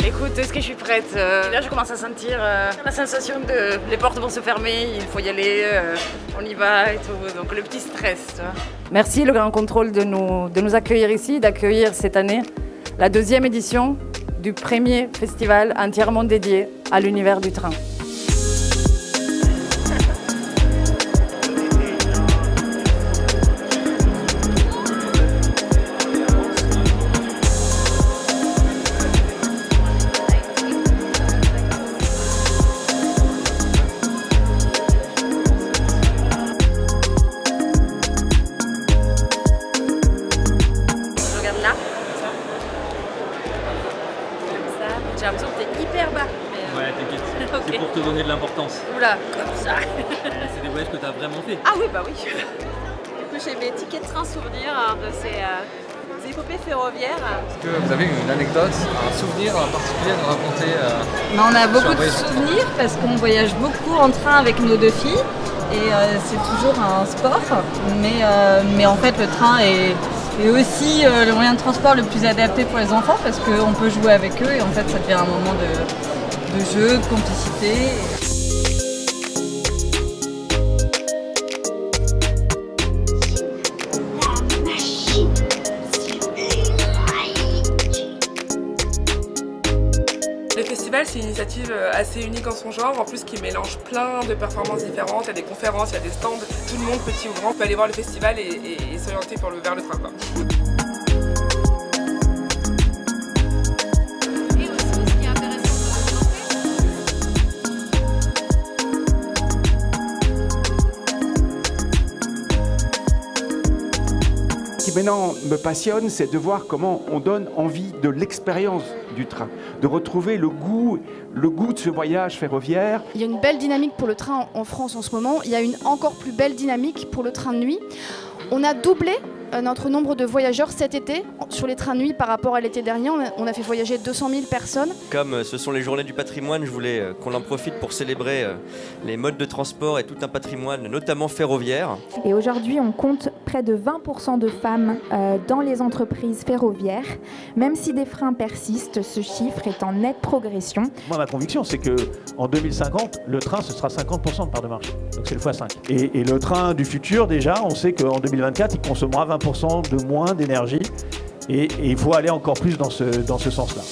Écoute, est-ce que je suis prête? Là, je commence à sentir la sensation de les portes vont se fermer, il faut y aller, on y va et tout. Donc le petit stress, tu vois. Merci le Grand Contrôle de nous accueillir ici, d'accueillir cette année la 2e édition du premier festival entièrement dédié à l'univers du train. J'ai l'impression que t'es hyper bas. Ouais, t'inquiète, Ok. c'est pour te donner de l'importance. Oula, comme ça. C'est des voyages que t'as vraiment fait. Ah oui, bah oui. Du coup, j'ai mes tickets de train souvenirs de ces épopées ferroviaires. Est-ce que vous avez une anecdote, un souvenir particulier à nous raconter On a beaucoup de voyage. souvenirs parce qu'on voyage beaucoup en train avec nos 2 filles et c'est toujours un sport. Mais en fait, le train est aussi le moyen de transport le plus adapté pour les enfants parce qu'on peut jouer avec eux et en fait, ça devient un moment de jeu, de complicité. Le festival, c'est une initiative assez unique en son genre, en plus qui mélange plein de performances différentes, il y a des conférences, il y a des stands, tout le monde, petit ou grand, peut aller voir le festival et s'orienter vers le train, quoi. Et aussi, ce qui est intéressant Ce qui maintenant me passionne, c'est de voir comment on donne envie de l'expérience du train, de retrouver le goût de ce voyage ferroviaire. Il y a une belle dynamique pour le train en France en ce moment. Il y a une encore plus belle dynamique pour le train de nuit. On a doublé notre nombre de voyageurs cet été sur les trains de nuit par rapport à l'été dernier. On a fait voyager 200 000 personnes. Comme ce sont les journées du patrimoine, je voulais qu'on en profite pour célébrer les modes de transport et tout un patrimoine, notamment ferroviaire. Et aujourd'hui, on compte près de 20% de femmes dans les entreprises ferroviaires. Même si des freins persistent, ce chiffre est en nette progression. Moi, ma conviction, c'est qu'en 2050, le train, ce sera 50% de part de marché. Donc c'est le x5. Et le train du futur, déjà, on sait qu'en 2024, il consommera 20% de moins d'énergie. Et il faut aller encore plus dans ce sens-là.